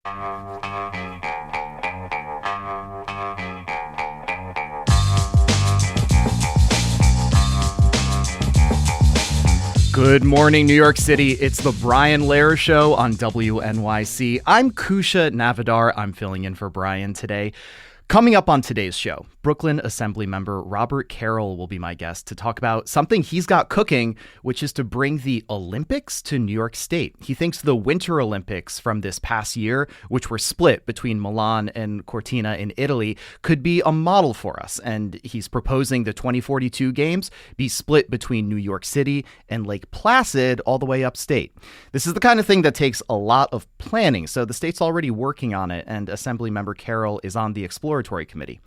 Good morning, New York City. It's the Brian Lehrer Show on WNYC. I'm Kusha Navidar. I'm filling in for Brian today. Coming up on today's show, Brooklyn Assembly member Robert Carroll will be my guest to talk about something he's got cooking, which is to bring the Olympics to New York State. He thinks the Winter Olympics from this past year, which were split between Milan and Cortina in Italy, could be a model for us. And he's proposing the 2042 games be split between New York City and Lake Placid all the way upstate. This is the kind of thing that takes a lot of planning, so the state's already working on it, and Assembly member Carroll is on the exploratory committee.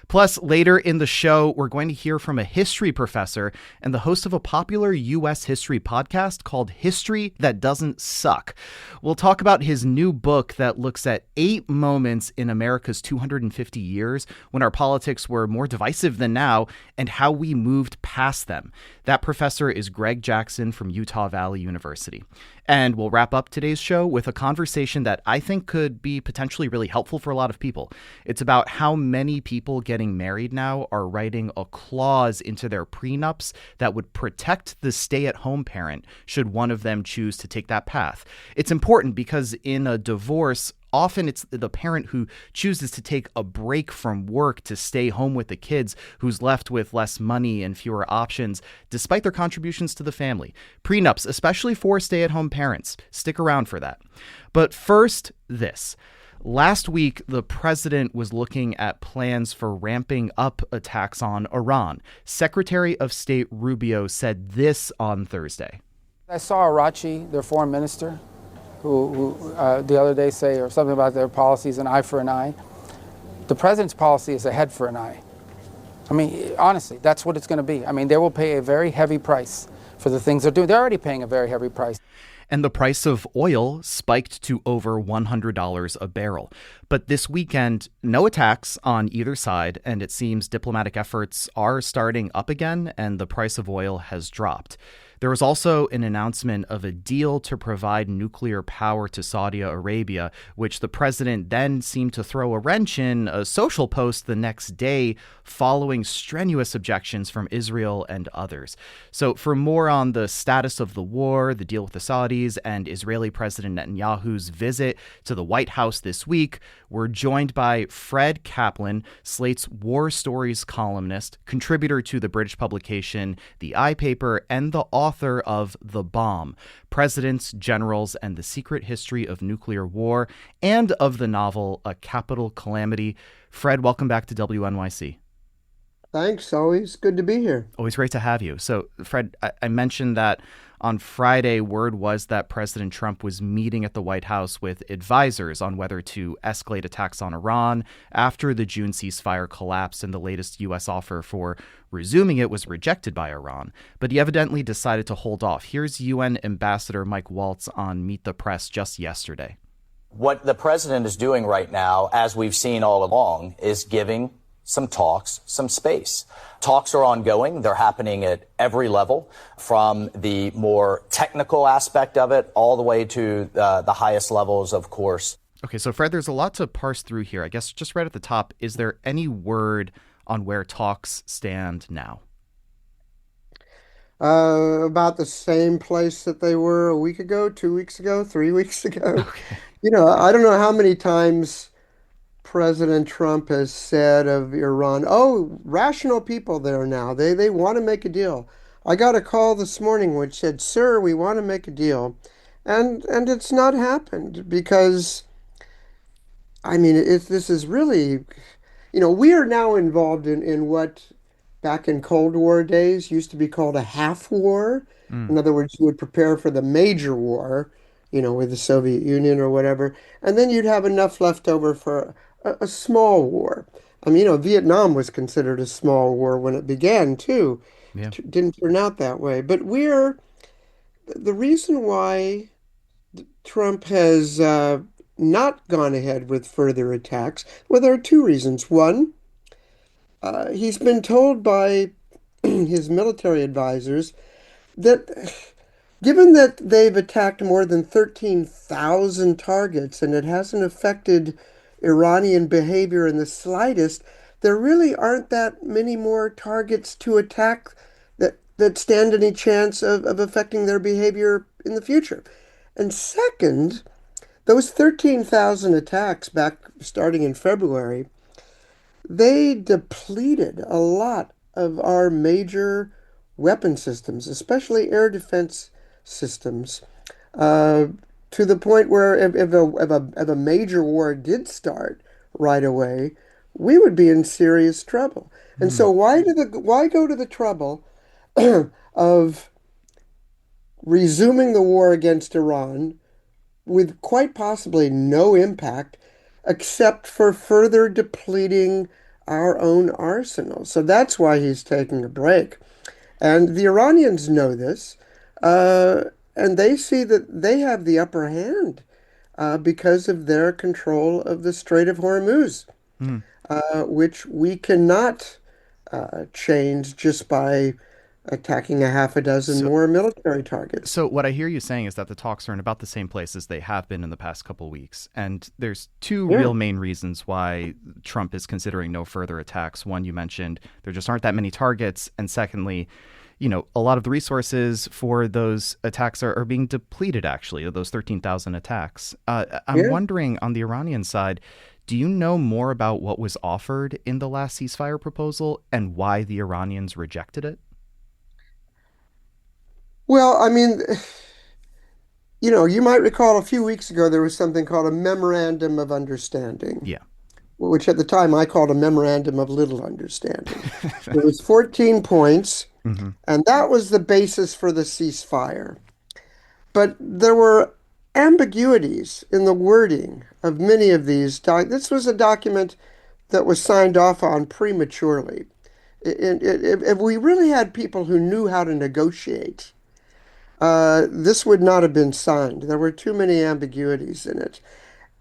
Plus, later in the show, we're going to hear from a history professor and the host of a popular U.S. history podcast called History That Doesn't Suck. We'll talk about his new book that looks at 8 moments in America's 250 years when our politics were more divisive than now and how we moved past them. That professor is Greg Jackson from Utah Valley University. And we'll wrap up today's show with a conversation that I think could be potentially really helpful for a lot of people. It's about how many people getting married now are writing a clause into their prenups that would protect the stay-at-home parent should one of them choose to take that path. It's important because in a divorce, often it's the parent who chooses to take a break from work to stay home with the kids who's left with less money and fewer options, despite their contributions to the family. Prenups, especially for stay-at-home parents. Stick around for that. But first, this. Last week, the president was looking at plans for ramping up attacks on Iran. Secretary of State Rubio said this on Thursday. I saw Arachi, their foreign minister, who the other day say or something about their policies, an eye for an eye. The president's policy is a head for an eye. I mean, honestly, that's what it's going to be. I mean, they will pay a very heavy price for the things they're doing. They're already paying a very heavy price. And the price of oil spiked to over $100 a barrel. But this weekend, no attacks on either side, and it seems diplomatic efforts are starting up again, and the price of oil has dropped. There was also an announcement of a deal to provide nuclear power to Saudi Arabia, which the president then seemed to throw a wrench in a social post the next day following strenuous objections from Israel and others. So for more on the status of the war, the deal with the Saudis, and Israeli President Netanyahu's visit to the White House this week, we're joined by Fred Kaplan, Slate's War Stories columnist, contributor to the British publication The Eye Paper, and the author of The Bomb, Presidents, Generals, and the Secret History of Nuclear War, and of the novel A Capital Calamity. Fred, welcome back to WNYC. Thanks. Always good to be here. Always great to have you. So, Fred, I mentioned that on Friday, word was that President Trump was meeting at the White House with advisors on whether to escalate attacks on Iran after the June ceasefire collapsed and the latest U.S. offer for resuming it was rejected by Iran. But he evidently decided to hold off. Here's UN Ambassador Mike Waltz on Meet the Press just yesterday. What the president is doing right now, as we've seen all along, is giving some talks, some space. Talks are ongoing. They're happening at every level, from the more technical aspect of it all the way to the highest levels, of course. Okay, so Fred, there's a lot to parse through here. I guess just right at the top, is there any word on where talks stand now? About the same place that they were a week ago, 2 weeks ago, 3 weeks ago. Okay. I don't know how many times President Trump has said of Iran, oh, rational people there now. They want to make a deal. I got a call this morning which said, sir, we want to make a deal. And it's not happened because, I mean, this is really, we are now involved in what back in Cold War days used to be called a half war. In other words, you would prepare for the major war, with the Soviet Union or whatever, and then you'd have enough left over for a small war. I mean, Vietnam was considered a small war when it began, too. Yeah. Didn't turn out that way. But the reason why Trump has not gone ahead with further attacks, well, there are 2 reasons. One, he's been told by his military advisors that Given that they've attacked more than 13,000 targets and it hasn't affected Iranian behavior in the slightest, there really aren't that many more targets to attack that stand any chance of affecting their behavior in the future. And second, those 13,000 attacks back starting in February, they depleted a lot of our major weapon systems, especially air defense systems, uh, to the point where if a major war did start right away, we would be in serious trouble. And Hmm. so why go to the trouble of resuming the war against Iran with quite possibly no impact except for further depleting our own arsenal? So that's why he's taking a break. And the Iranians know this, uh, and they see that they have the upper hand because of their control of the Strait of Hormuz, Hmm. which we cannot change just by attacking a half a dozen So, more military targets. so what I hear you saying is that the talks are in about the same place as they have been in the past couple weeks, and there's two Yeah, real main reasons why Trump is considering no further attacks. One, you mentioned there just aren't that many targets, and secondly, a lot of the resources for those attacks are being depleted. Actually, those 13,000 attacks. I'm yeah. wondering on the Iranian side. Do you know more about what was offered in the last ceasefire proposal and why the Iranians rejected it? Well, I mean, you might recall a few weeks ago there was something called a memorandum of understanding, Yeah. which at the time I called a memorandum of little understanding. There was 14 points, Hmm. and that was the basis for the ceasefire. But there were ambiguities in the wording of many of these. This was a document that was signed off on prematurely. If we really had people who knew how to negotiate, this would not have been signed. There were too many ambiguities in it.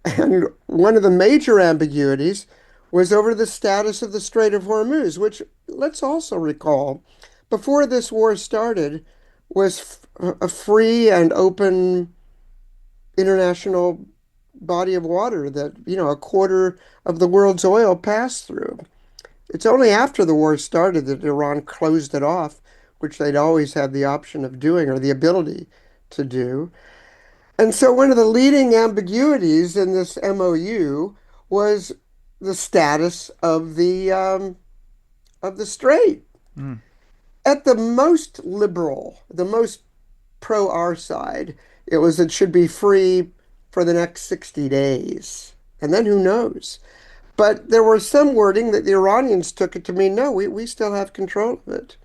And one of the major ambiguities was over the status of the Strait of Hormuz, which, let's also recall, before this war started, was a free and open international body of water that, a quarter of the world's oil passed through. It's only after the war started that Iran closed it off, which they'd always had the option of doing or the ability to do. And so one of the leading ambiguities in this MOU was the status of the strait. Mm. At the most liberal, the most pro our side, it should be free for the next 60 days. And then who knows? But there was some wording that the Iranians took it to mean, no, we still have control of it.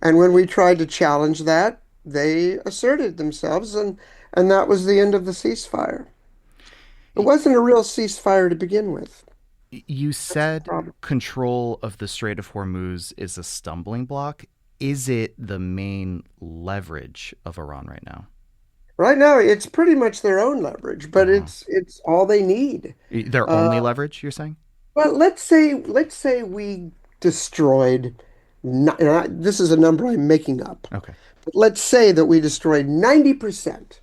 And when we tried to challenge that, they asserted themselves, and that was the end of the ceasefire. It wasn't a real ceasefire to begin with. You That's the said problem. control of the Strait of Hormuz is a stumbling block. Is it the main leverage of Iran right now? Right now, it's pretty much their own leverage, but Uh-huh. it's all they need. Their Uh, only leverage, you're saying? Well, let's say we destroyed. This is a number I'm making up. Okay. But let's say that we destroyed 90%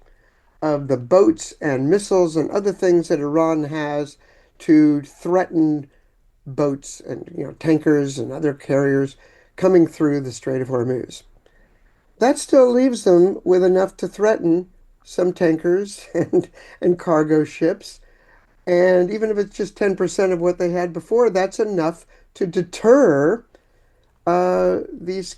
of the boats and missiles and other things that Iran has to threaten boats and tankers and other carriers coming through the Strait of Hormuz. That still leaves them with enough to threaten some tankers and cargo ships. And even if it's just 10% of what they had before, that's enough to deter these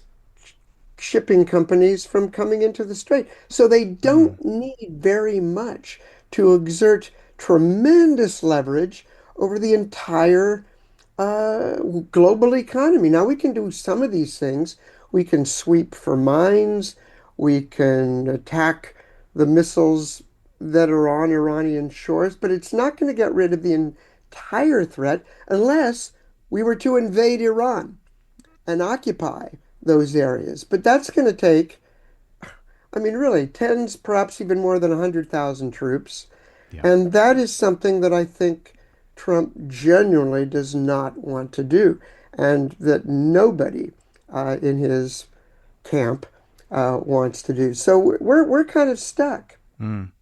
shipping companies from coming into the strait. So they Mm. don't need very much to exert tremendous leverage over the entire global economy. Now, we can do some of these things. We can sweep for mines. We can attack the missiles that are on Iranian shores, but it's not going to get rid of the entire threat unless we were to invade Iran and occupy those areas. But that's going to take, I mean, really, tens, perhaps even more than 100,000 troops. Yeah. And that is something that I think Trump genuinely does not want to do, and that nobody in his camp wants to do. So we're kind of stuck. Mm.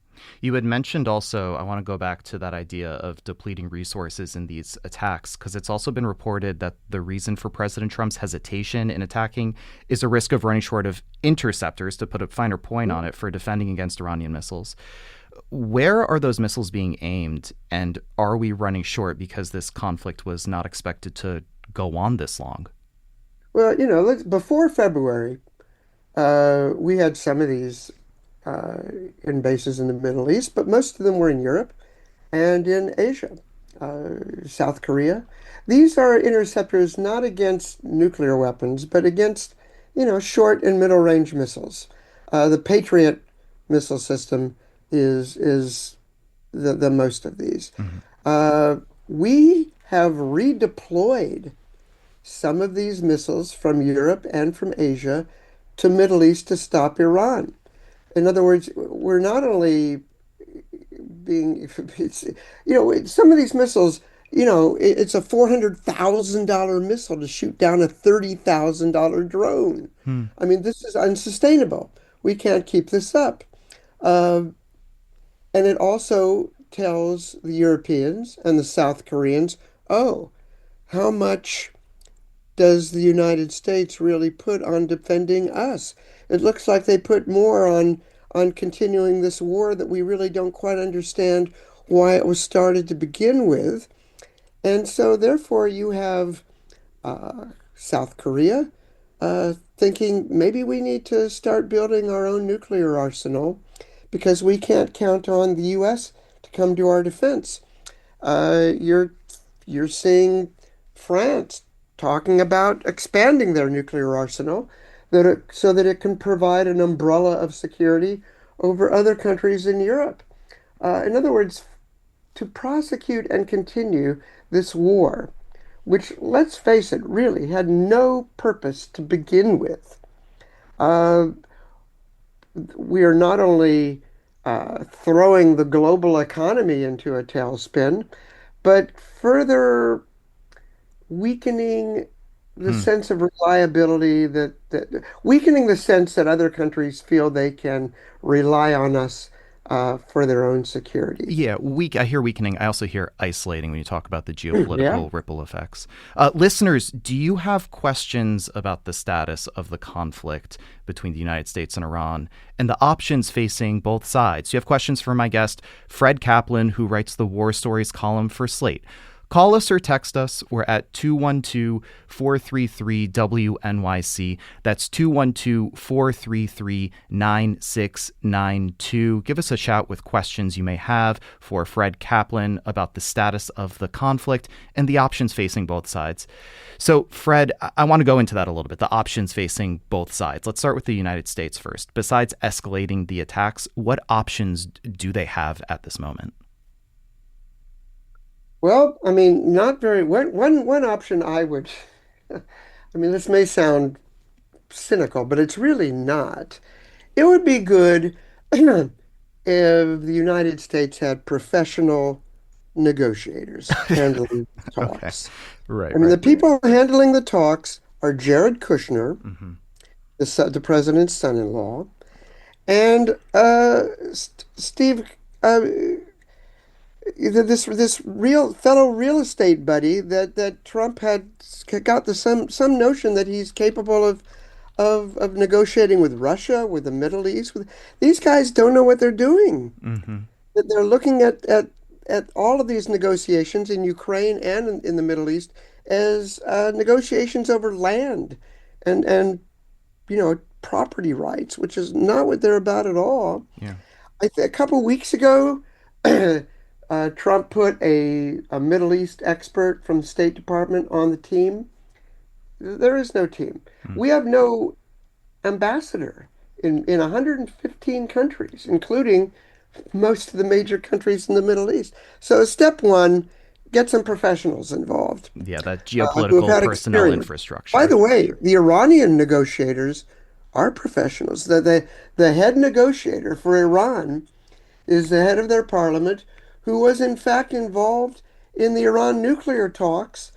You had mentioned also, I want to go back to that idea of depleting resources in these attacks, because it's also been reported that the reason for President Trump's hesitation in attacking is a risk of running short of interceptors, to put a finer point on it, for defending against Iranian missiles. Where are those missiles being aimed, and are we running short because this conflict was not expected to go on this long? Well, before February, we had some of these uh, in bases in the Middle East, but most of them were in Europe and in Asia, South Korea. These are interceptors not against nuclear weapons, but against, short and middle range missiles. The Patriot missile system is the most of these. Mhm. We have redeployed some of these missiles from Europe and from Asia to Middle East to stop Iran. In other words, we're not only being, some of these missiles, it's a $400,000 missile to shoot down a $30,000 drone. Hmm. I mean, this is unsustainable. We can't keep this up. Uh, and it also tells the Europeans and the South Koreans, oh, how much does the United States really put on defending us? It looks like they put more on continuing this war that we really don't quite understand why it was started to begin with. And so therefore you have South Korea thinking maybe we need to start building our own nuclear arsenal because we can't count on the U.S. to come to our defense. You're seeing France talking about expanding their nuclear arsenal so that it can provide an umbrella of security over other countries in Europe. In other words, to prosecute and continue this war, which, let's face it, really had no purpose to begin with. Uh, we are not only throwing the global economy into a tailspin, but further weakening the Hmm. sense of reliability that weakening the sense that other countries feel they can rely on us for their own security. Yeah, I hear weakening. I also hear isolating when you talk about the Yeah. geopolitical ripple effects. Listeners, do you have questions about the status of the conflict between the United States and Iran and the options facing both sides? Do you have questions for my guest, Fred Kaplan, who writes the War Stories column for Slate? Call us or text us. We're at 212-433-WNYC. That's 212-433-9692. Give us a shout with questions you may have for Fred Kaplan about the status of the conflict and the options facing both sides. So, Fred, I want to go into that a little bit, the options facing both sides. Let's start with the United States first. Besides escalating the attacks, what options do they have at this moment? Well, I mean, not very. One option I would, I mean, this may sound cynical, but it's really not. It would be good if the United States had professional negotiators handling Okay. talks. Right, I mean, the right. people handling the talks are Jared Kushner, Hmm. the president's son-in-law, and Steve, this real fellow real estate buddy that Trump had got some notion that he's capable of negotiating with Russia, with the Middle East. These guys don't know what they're doing. Hmm. That they're looking at all of these negotiations in Ukraine and in the Middle East as negotiations over land and property rights, which is not what they're about at all. Yeah. A couple weeks ago, Trump put a Middle East expert from the State Department on the team. There is no team. Mm. We have no ambassador in 115 countries, including most of the major countries in the Middle East. So step one, get some professionals involved Yeah, that who have geopolitical had personnel experience. By infrastructure. the way, the Iranian negotiators are professionals. The head negotiator for Iran is the head of their parliament, who was in fact involved in the Iran nuclear talks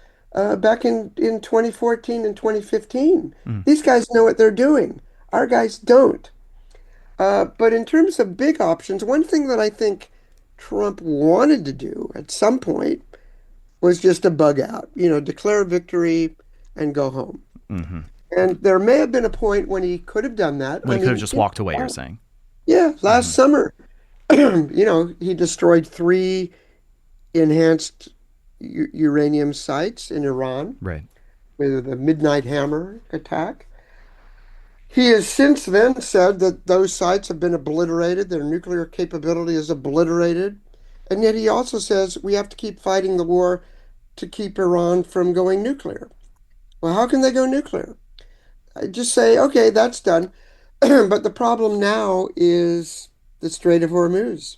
back in 2014 and 2015. Mm. These guys know what they're doing. Our guys don't. But in terms of big options, one thing that I think Trump wanted to do at some point was just a bug out, declare victory and go home. Hmm. And there may have been a point when he could have done that. When he could have just walked away, you're saying? Yeah, last summer, he destroyed 3 enhanced uranium sites in Iran Right. with the Midnight Hammer attack. He has since then said that those sites have been obliterated, their nuclear capability is obliterated. And yet he also says we have to keep fighting the war to keep Iran from going nuclear. Well, how can they go nuclear? I just say, okay, that's done. But the problem now is the Strait of Hormuz.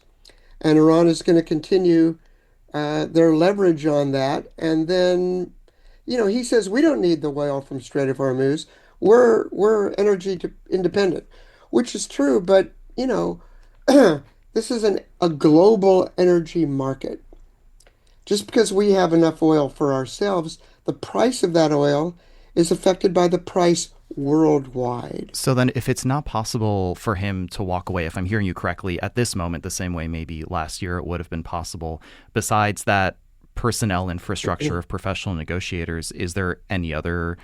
And Iran is going to continue their leverage on that. And then, he says we don't need the oil from Strait of Hormuz. We're energy independent, which is true. But, this is a global energy market. Just because we have enough oil for ourselves, the price of that oil is affected by the price worldwide. So then if it's not possible for him to walk away, if I'm hearing you correctly, at this moment, the same way maybe last year it would have been possible, besides that personnel infrastructure of professional negotiators, is there any other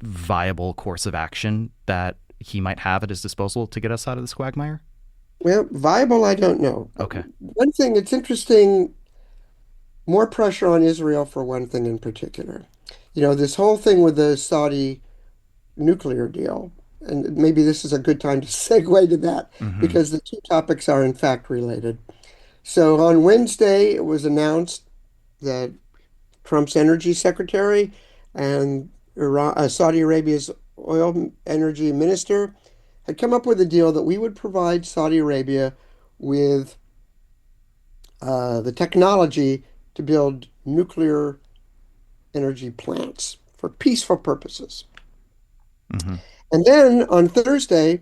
viable course of action that he might have at his disposal to get us out of this quagmire? Well, viable, I don't know. Okay. One thing, it's interesting, more pressure on Israel for one thing in particular. This whole thing with the Saudi nuclear deal, and maybe this is a good time to segue to that because the two topics are in fact related. So on Wednesday, it was announced that Trump's energy secretary and Saudi Arabia's oil energy minister had come up with a deal that we would provide Saudi Arabia with the technology to build nuclear energy plants for peaceful purposes. And then on Thursday,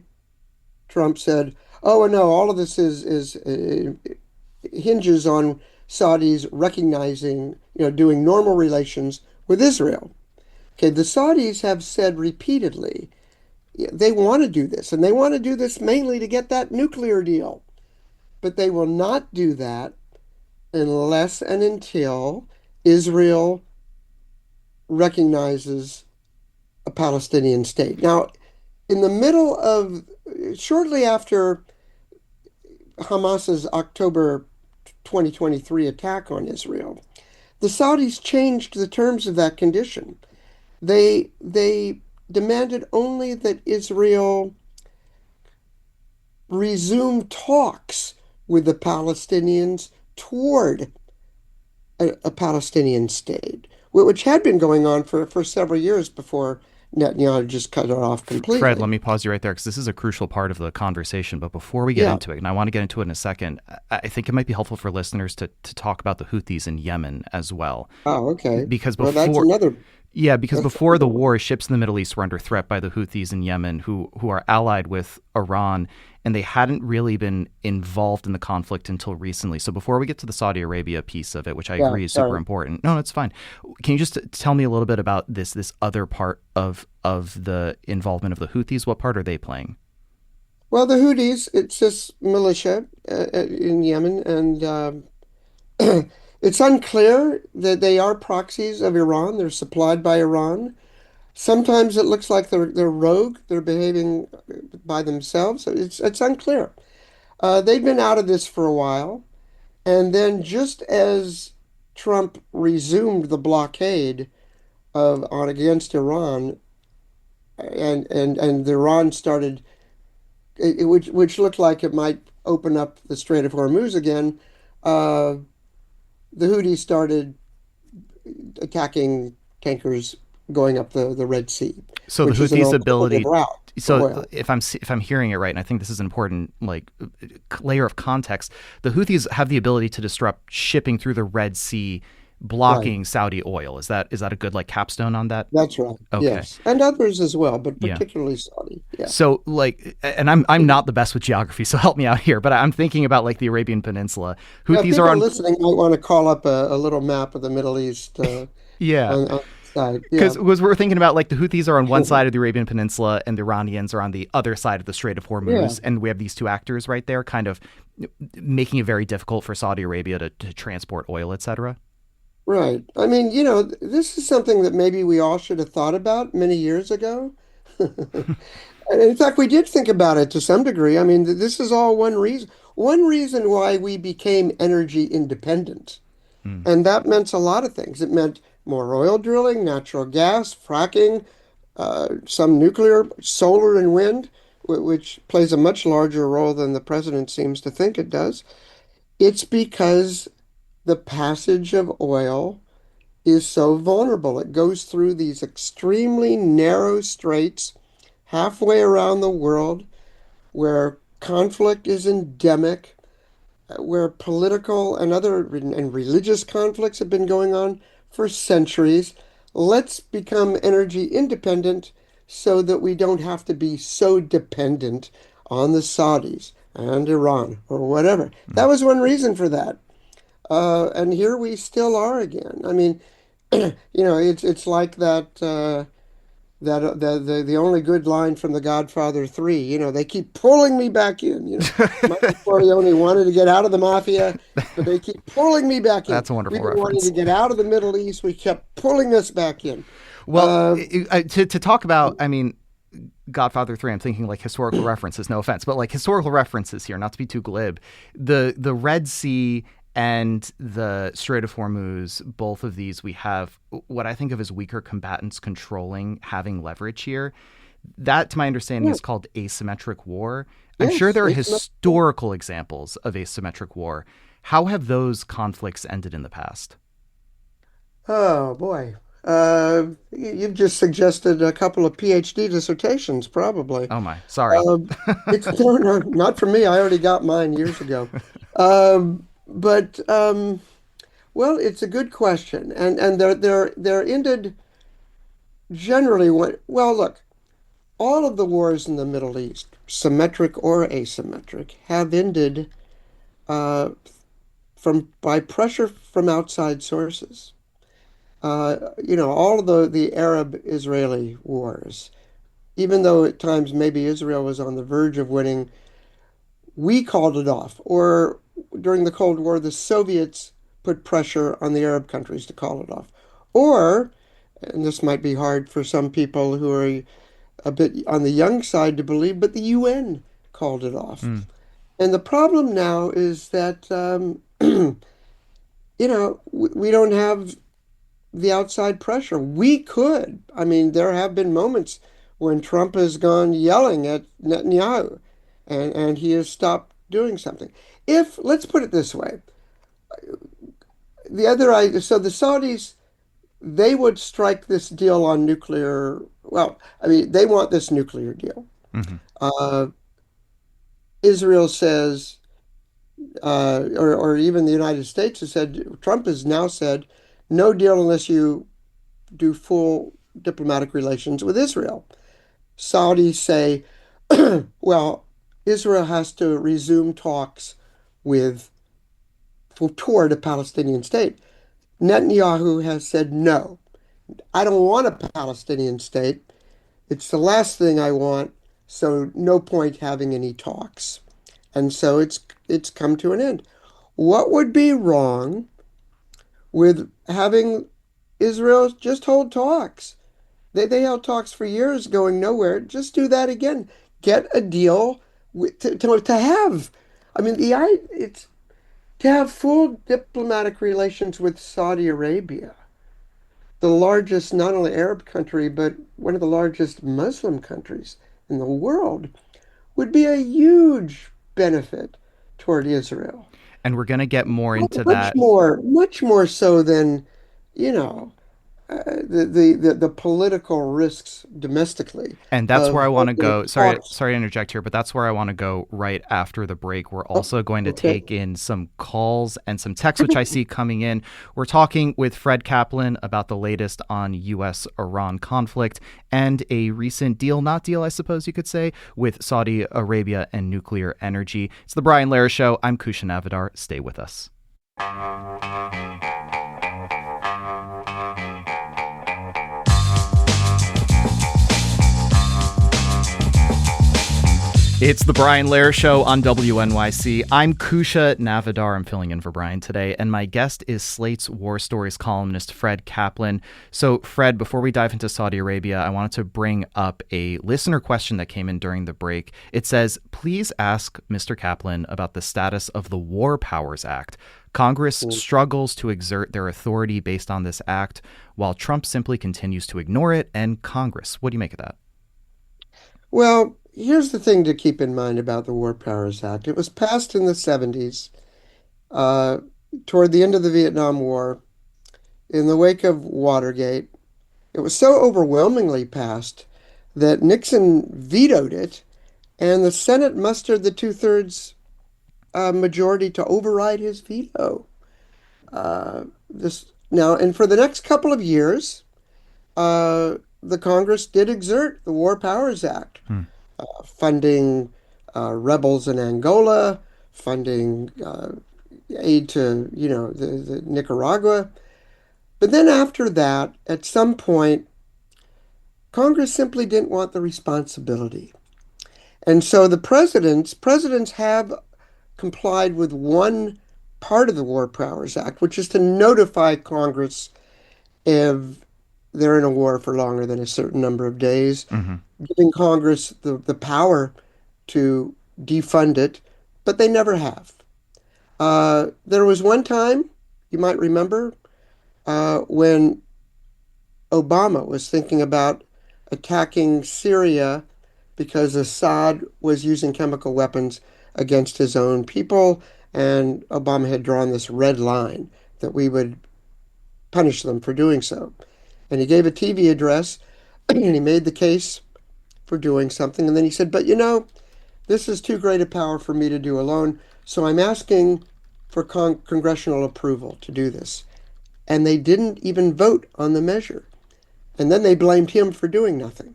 Trump said, "Oh no, all of this is hinges on Saudis recognizing, doing normal relations with Israel." Okay, the Saudis have said repeatedly they want to do this, and they want to do this mainly to get that nuclear deal, but they will not do that unless and until Israel recognizes a Palestinian state. Now, shortly after Hamas's October 2023 attack on Israel, the Saudis changed the terms of that condition. They demanded only that Israel resume talks with the Palestinians toward a Palestinian state, which had been going on for several years before Netanyahu just cut it off completely. Fred, let me pause you right there because this is a crucial part of the conversation. But before we get into it, and I want to get into it in a second, I think it might be helpful for listeners to talk about the Houthis in Yemen as well. Oh, okay. Because that's another... Yeah, because before the war, ships in the Middle East were under threat by the Houthis in Yemen, who are allied with Iran, and they hadn't really been involved in the conflict until recently. So before we get to the Saudi Arabia piece of it, which I agree is super important. No, it's fine. Can you just tell me a little bit about this other part of the involvement of the Houthis? What part are they playing? Well, the Houthis, it's just militia in Yemen, and it's unclear that they are proxies of Iran. They're supplied by Iran. Sometimes it looks like they're rogue. They're behaving by themselves. It's unclear. They've been out of this for a while. And then just as Trump resumed the blockade against Iran, and Iran started, which looked like it might open up the Strait of Hormuz again, the Houthis started attacking tankers going up the Red Sea. So the Houthis' ability. So if I'm hearing it right, and I think this is an important layer of context, the Houthis have the ability to disrupt shipping through the Red Sea, blocking Saudi oil. Is that a good capstone on that? That's right. Okay. Yes, and others as well, but particularly Saudi. Yeah. So and I'm not the best with geography, so help me out here. But I'm thinking about the Arabian Peninsula. Houthis people are on listening might want to call up a little map of the Middle East. side. Because we're thinking about like the Houthis are on one side of the Arabian Peninsula and the Iranians are on the other side of the Strait of Hormuz. And we have these two actors right there kind of making it very difficult for Saudi Arabia to transport oil, etc. Right. I mean, this is something that maybe we all should have thought about many years ago. And in fact, we did think about it to some degree. I mean, this is all one reason why we became energy independent. And that meant a lot of things. It meant more oil drilling, natural gas, fracking, some nuclear, solar and wind, which plays a much larger role than the president seems to think it does. It's because the passage of oil is so vulnerable. It goes through these extremely narrow straits halfway around the world where conflict is endemic, where political and religious conflicts have been going on for centuries. Let's become energy independent so that we don't have to be so dependent on the Saudis and Iran or whatever. That was one reason for that. And here we still are again. I mean, it's like that the only good line from The Godfather 3. They keep pulling me back in. Michael Corleone wanted to get out of the mafia, but they keep pulling me back in. That's a wonderful We've been reference. wanting to get out of the Middle East. We kept pulling us back in. Well, to talk about, I mean, Godfather 3, I'm thinking like historical references, no offense, but like historical references here, not to be too glib. The Red Sea and the Strait of Hormuz, both of these, we have what I think of as weaker combatants controlling, having leverage here. That, to my understanding, is called asymmetric war. I'm sure there are historical examples of asymmetric war. How have those conflicts ended in the past? Oh, boy. You've just suggested a couple of PhD dissertations, probably. Oh, my. Sorry. No, not for me. I already got mine years ago. But well, it's a good question, and they're ended generally look, all of the wars in the Middle East, symmetric or asymmetric, have ended by pressure from outside sources. All of the Arab-Israeli wars, even though at times maybe Israel was on the verge of winning, we called it off. Or during the Cold War, the Soviets put pressure on the Arab countries to call it off. Or, and this might be hard for some people who are a bit on the young side to believe, but the UN called it off. And the problem now is that, we don't have the outside pressure. We could. I mean, there have been moments when Trump has gone yelling at Netanyahu, and he has stopped doing something. Let's put it this way, so the Saudis, they would strike this deal on nuclear. Well, I mean, they want this nuclear deal. Israel says, or even the United States has said, Trump has now said, no deal unless you do full diplomatic relations with Israel. Saudis say, well, Israel has to resume talks toward a Palestinian state. Netanyahu has said, no, I don't want a Palestinian state. It's the last thing I want, so no point having any talks. And so it's come to an end. What would be wrong with having Israel just hold talks? They held talks for years going nowhere. Just do that again. Get a deal to have. I mean, it's to have full diplomatic relations with Saudi Arabia, the largest not only Arab country, but one of the largest Muslim countries in the world, would be a huge benefit toward Israel. And we're going to get more into that. Much more so than, the political risks domestically. And that's where I want to go. Sorry to interject here, but that's where I want to go right after the break. We're also going to take in some calls and some texts, which I see coming in. We're talking with Fred Kaplan about the latest on U.S.-Iran conflict and a recent deal, not deal, I suppose you could say, with Saudi Arabia and nuclear energy. It's the Brian Lehrer Show. I'm Kusha Navidar. Stay with us. It's the Brian Lehrer Show on WNYC. I'm Kusha Navidar. I'm filling in for Brian today, and my guest is Slate's War Stories columnist Fred Kaplan. So, Fred, before we dive into Saudi Arabia, I wanted to bring up a listener question that came in during the break. It says, please ask Mr. Kaplan about the status of the War Powers Act. Congress struggles to exert their authority based on this act, while Trump simply continues to ignore it. And Congress, what do you make of that? Well, here's the thing to keep in mind about the War Powers Act. It was passed in the 70s, toward the end of the Vietnam War, in the wake of Watergate. It was so overwhelmingly passed that Nixon vetoed it, and the Senate mustered the two-thirds majority to override his veto. And for the next couple of years, the Congress did exert the War Powers Act. Funding rebels in Angola, funding aid to, the Nicaragua. But then after that, at some point, Congress simply didn't want the responsibility. And so the presidents have complied with one part of the War Powers Act, which is to notify Congress if they're in a war for longer than a certain number of days, giving Congress the power to defund it, but they never have. There was one time, you might remember, when Obama was thinking about attacking Syria because Assad was using chemical weapons against his own people, and Obama had drawn this red line that we would punish them for doing so. And he gave a TV address, and he made the case for doing something. And then he said, but this is too great a power for me to do alone, so I'm asking for congressional approval to do this. And they didn't even vote on the measure. And then they blamed him for doing nothing.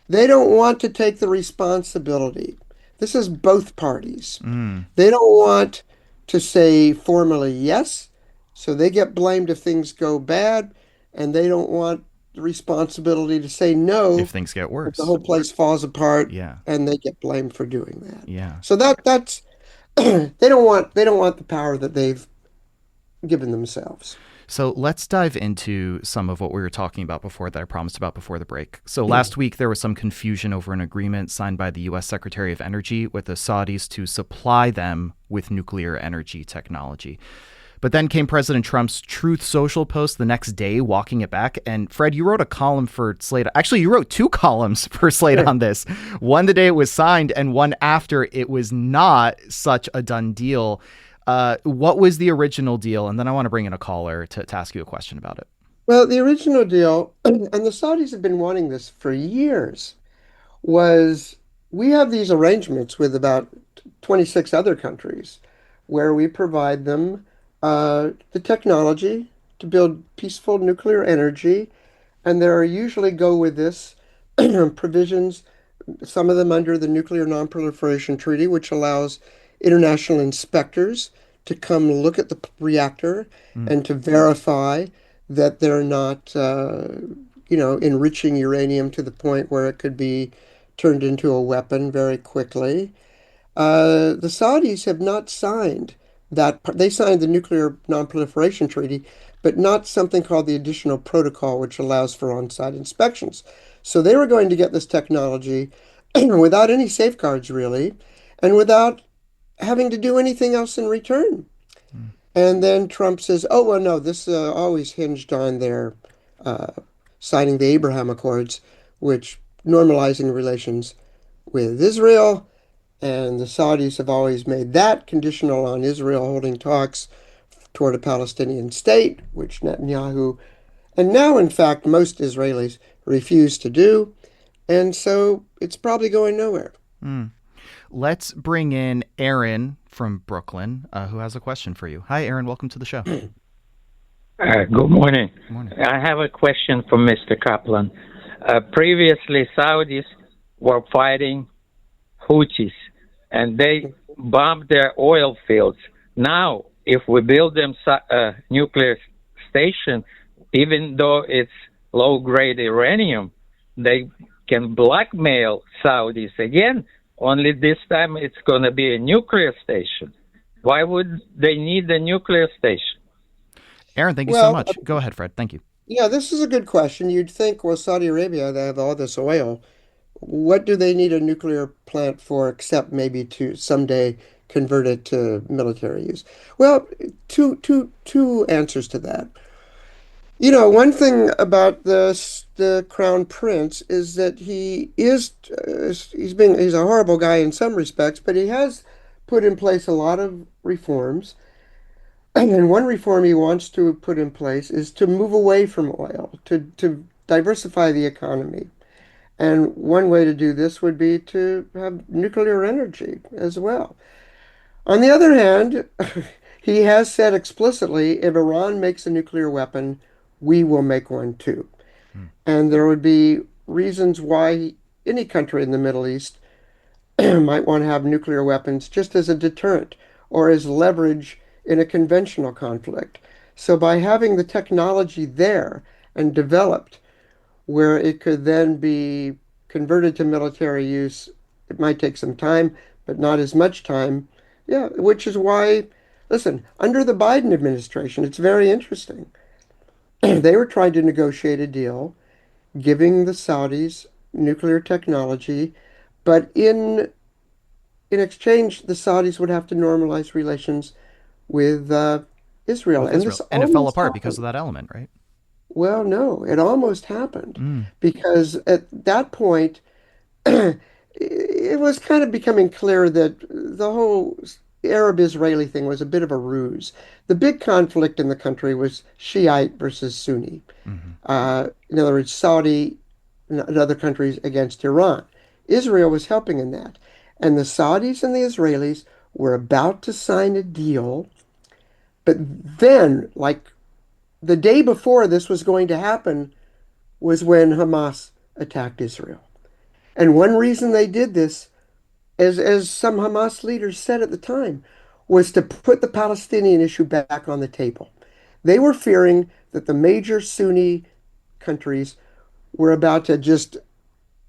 They don't want to take the responsibility. This is both parties. They don't want to say formally yes, so they get blamed if things go bad, and they don't want the responsibility to say no if things get worse. The whole place falls apart, Yeah. and they get blamed for doing that. Yeah. So that's they don't want the power that they've given themselves. So let's dive into some of what we were talking about before that I promised about before the break. So last week, there was some confusion over an agreement signed by the U.S. Secretary of Energy with the Saudis to supply them with nuclear energy technology. But then came President Trump's Truth Social post the next day, walking it back. And Fred, you wrote a column for Slate. Actually, you wrote two columns for Slate on this. One the day it was signed and one after it was not such a done deal. What was the original deal? And then I want to bring in a caller to ask you a question about it. Well, the original deal, and the Saudis have been wanting this for years, was we have these arrangements with about 26 other countries where we provide them the technology to build peaceful nuclear energy. And there are usually go with this provisions, some of them under the Nuclear Non-Proliferation Treaty, which allows international inspectors to come look at the reactor and to verify that they're not, enriching uranium to the point where it could be turned into a weapon very quickly. The Saudis have not signed that. They signed the Nuclear Non-Proliferation Treaty, but not something called the Additional Protocol, which allows for on-site inspections. So they were going to get this technology without any safeguards, really, and without having to do anything else in return. And then Trump says, oh, well, no, this always hinged on their signing the Abraham Accords, which normalizing relations with Israel. And the Saudis have always made that conditional on Israel holding talks toward a Palestinian state, which Netanyahu, and now, in fact, most Israelis refuse to do. And so it's probably going nowhere. Let's bring in Aaron from Brooklyn, who has a question for you. Hi, Aaron. Welcome to the show. Good morning. Good morning. I have a question for Mr. Kaplan. Previously, Saudis were fighting Houthis, and they bombed their oil fields. Now, if we build them a nuclear station, even though it's low-grade uranium, they can blackmail Saudis again only this time it's going to be a nuclear station. Why would they need a nuclear station? Aaron, thank you so much. Go ahead, Fred. Thank you. Yeah, this is a good question. You'd think, well, Saudi Arabia, they have all this oil. What do they need a nuclear plant for except maybe to someday convert it to military use? Well, two answers to that. One thing about the Crown Prince is that he's a horrible guy in some respects, but he has put in place a lot of reforms. And one reform he wants to put in place is to move away from oil, to diversify the economy. And one way to do this would be to have nuclear energy as well. On the other hand, he has said explicitly, if Iran makes a nuclear weapon, we will make one too. And there would be reasons why any country in the Middle East might want to have nuclear weapons just as a deterrent or as leverage in a conventional conflict. So by having the technology there and developed where it could then be converted to military use, it might take some time, but not as much time. Yeah, which is why, listen, under the Biden administration, it's very interesting. They were trying to negotiate a deal giving the Saudis nuclear technology, but in exchange, the Saudis would have to normalize relations with Israel. And it fell apart because of that element, right? Well, no, it almost happened because at that point, it was kind of becoming clear that the whole Arab-Israeli thing was a bit of a ruse. The big conflict in the country was Shiite versus Sunni. In other words, Saudi and other countries against Iran. Israel was helping in that. And the Saudis and the Israelis were about to sign a deal, but then, like the day before this was going to happen, was when Hamas attacked Israel. And one reason they did this, as some Hamas leaders said at the time, was to put the Palestinian issue back on the table. They were fearing that the major Sunni countries were about to just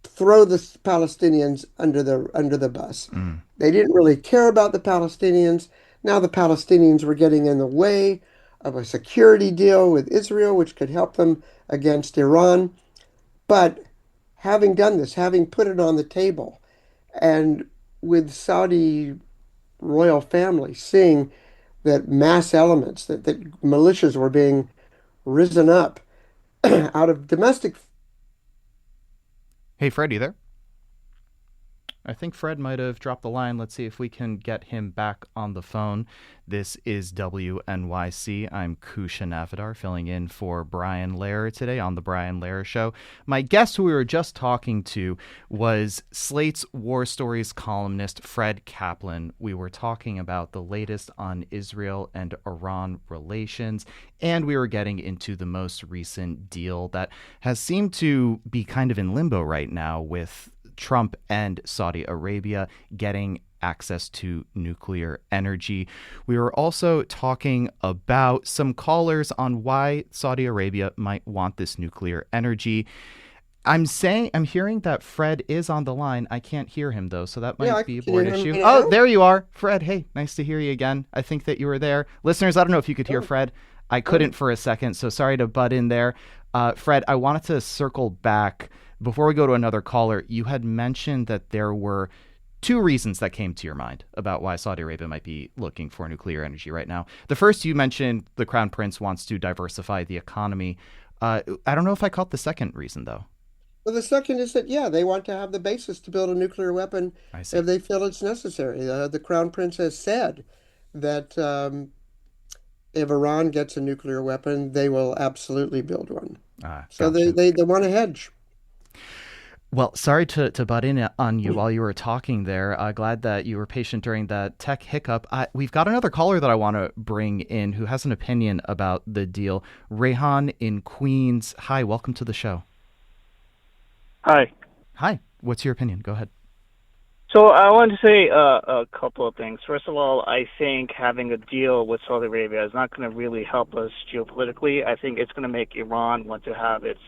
throw the Palestinians under the bus. They didn't really care about the Palestinians. Now the Palestinians were getting in the way of a security deal with Israel, which could help them against Iran. But having done this, having put it on the table, and with Saudi royal family seeing that mass elements, that militias were being risen up out of domestic. Hey, Fred, you there? I think Fred might have dropped the line. Let's see if we can get him back on the phone. This is WNYC. I'm Kusha Navidar, filling in for Brian Lehrer today on The Brian Lehrer Show. My guest who we were just talking to was Slate's War Stories columnist Fred Kaplan. We were talking about the latest on Israel and Iran relations, and we were getting into the most recent deal that has seemed to be kind of in limbo right now with Trump and Saudi Arabia getting access to nuclear energy. We were also talking about some callers on why Saudi Arabia might want this nuclear energy. I'm hearing that Fred is on the line. I can't hear him though, so that might be a board issue. Oh, there you are, Fred. Hey, nice to hear you again. I think that you were there. Listeners, I don't know if you could hear Fred. I couldn't for a second, so sorry to butt in there. Fred, I wanted to circle back. Before we go to another caller, you had mentioned that there were two reasons that came to your mind about why Saudi Arabia might be looking for nuclear energy right now. The first, you mentioned the Crown Prince wants to diversify the economy. I don't know if I caught the second reason, though. Well, the second is that, yeah, they want to have the basis to build a nuclear weapon if they feel it's necessary. The Crown Prince has said that if Iran gets a nuclear weapon, they will absolutely build one. So gotcha. they want to hedge. Well, sorry to butt in on you while you were talking there. Glad that you were patient during that tech hiccup. We've got another caller that I want to bring in who has an opinion about the deal. Rehan in Queens. Hi, welcome to the show. Hi. Hi. What's your opinion? Go ahead. So I want to say a couple of things. First of all, I think having a deal with Saudi Arabia is not going to really help us geopolitically. I think it's going to make Iran want to have its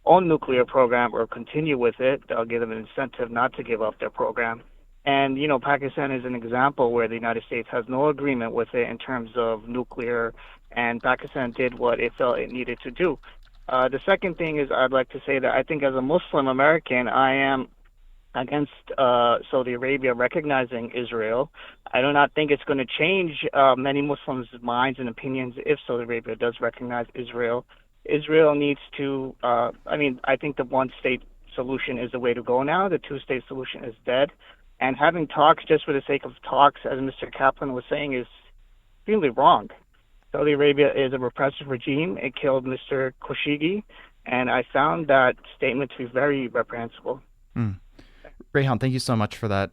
own nuclear program or continue with it. That'll give them an incentive not to give up their program. And, Pakistan is an example where the United States has no agreement with it in terms of nuclear, and Pakistan did what it felt it needed to do. The second thing is I'd like to say that I think as a Muslim American, I am against Saudi Arabia recognizing Israel. I do not think it's going to change many Muslims' minds and opinions if Saudi Arabia does recognize Israel. Israel needs to, I think the one-state solution is the way to go now. The two-state solution is dead. And having talks just for the sake of talks, as Mr. Kaplan was saying, is really wrong. Saudi Arabia is a repressive regime. It killed Mr. Khashoggi, and I found that statement to be very reprehensible. Rehan, thank you so much for that,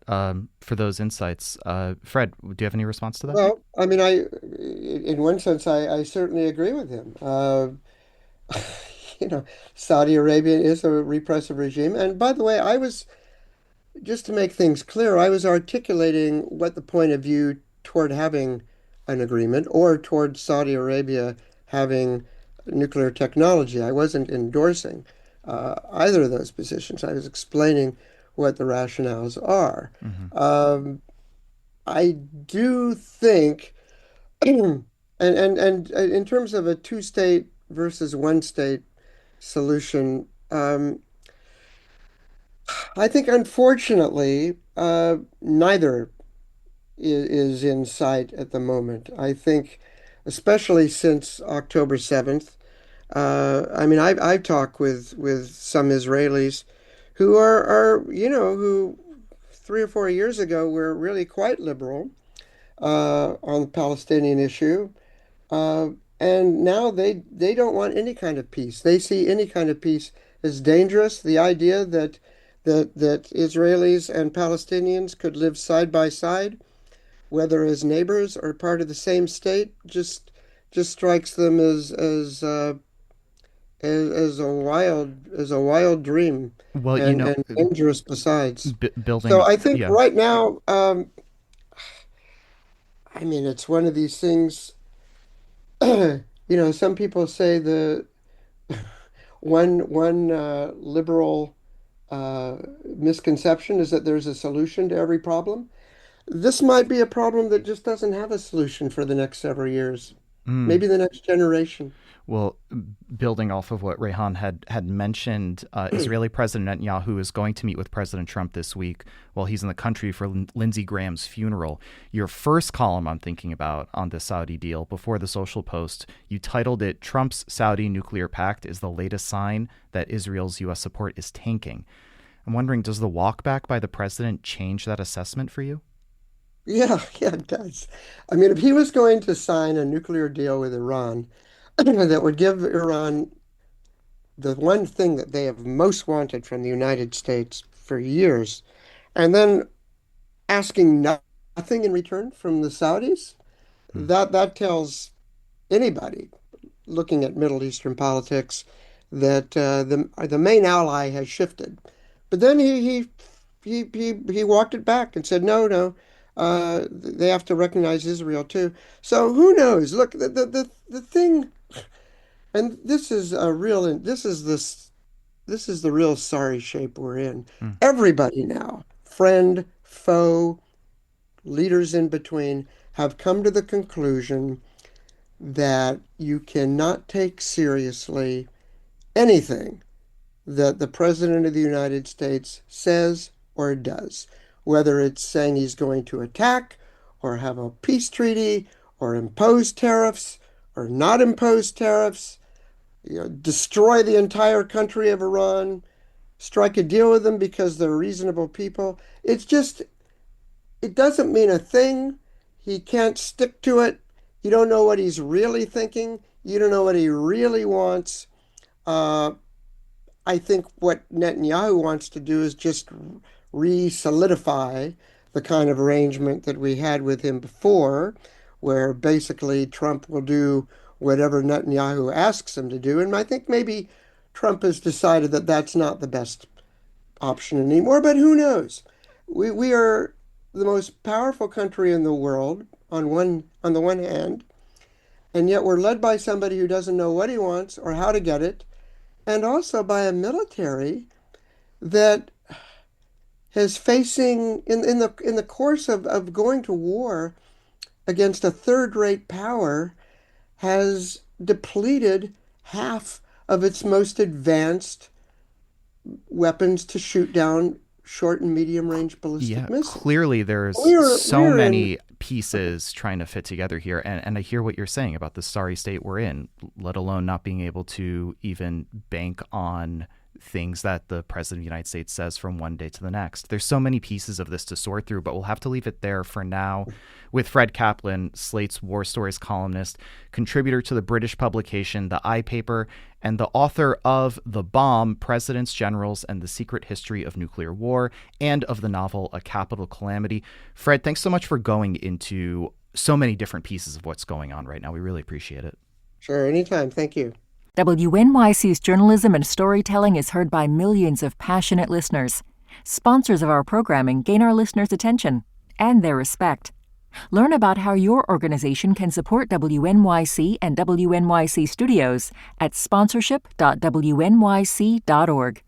for those insights. Fred, do you have any response to that? Well, I mean, in one sense, I certainly agree with him. Saudi Arabia is a repressive regime. And by the way, just to make things clear, I was articulating what the point of view toward having an agreement or toward Saudi Arabia having nuclear technology. I wasn't endorsing either of those positions. I was explaining what the rationales are. I do think, and in terms of a two-state versus one-state solution, I think unfortunately neither is in sight at the moment. I think, especially since October 7th, I've talked with some Israelis who who 3 or 4 years ago were really quite liberal on the Palestinian issue. And now they don't want any kind of peace. They see any kind of peace as dangerous. The idea that Israelis and Palestinians could live side by side, whether as neighbors or part of the same state, just strikes them as a wild dream. Well, and dangerous besides. Building. So I think yeah. right now, it's one of these things. Some people say the one liberal misconception is that there's a solution to every problem. This might be a problem that just doesn't have a solution for the next several years, maybe the next generation. Well, building off of what Rehan had mentioned, Israeli President Netanyahu is going to meet with President Trump this week while he's in the country for Lindsey Graham's funeral. Your first column I'm thinking about on the Saudi deal before the Social Post, you titled it, "Trump's Saudi Nuclear Pact is the latest sign that Israel's U.S. support is tanking." I'm wondering, does the walk back by the president change that assessment for you? Yeah, it does. If he was going to sign a nuclear deal with Iran, that would give Iran the one thing that they have most wanted from the United States for years, and then asking nothing in return from the Saudis, that tells anybody looking at Middle Eastern politics that the main ally has shifted. But then he walked it back and said, no, they have to recognize Israel too. So who knows? Look, the thing. And this is the real sorry shape we're in. Everybody now, friend, foe, leaders in between, have come to the conclusion that you cannot take seriously anything that the President of the United States says or does, whether it's saying he's going to attack or have a peace treaty or impose tariffs or not impose tariffs. Destroy the entire country of Iran, strike a deal with them because they're reasonable people. It doesn't mean a thing. He can't stick to it. You don't know what he's really thinking. You don't know what he really wants. I think what Netanyahu wants to do is just re-solidify the kind of arrangement that we had with him before, where basically Trump will do whatever Netanyahu asks him to do. And I think maybe Trump has decided that that's not the best option anymore, but who knows? We are the most powerful country in the world on the one hand, and yet we're led by somebody who doesn't know what he wants or how to get it, and also by a military that is facing in the course of going to war against a third-rate power, has depleted half of its most advanced weapons to shoot down short and medium range ballistic missiles. Clearly there's so many pieces trying to fit together here. And I hear what you're saying about the sorry state we're in, let alone not being able to even bank on things that the President of the United States says from one day to the next. There's so many pieces of this to sort through, but we'll have to leave it there for now with Fred Kaplan, Slate's War Stories columnist, contributor to the British publication The Eye Paper, and the author of The Bomb, Presidents, Generals, and the Secret History of Nuclear War, and of the novel A Capital Calamity. Fred, thanks so much for going into so many different pieces of what's going on right now. We really appreciate it. Sure, anytime. Thank you. WNYC's journalism and storytelling is heard by millions of passionate listeners. Sponsors of our programming gain our listeners' attention and their respect. Learn about how your organization can support WNYC and WNYC Studios at sponsorship.wnyc.org.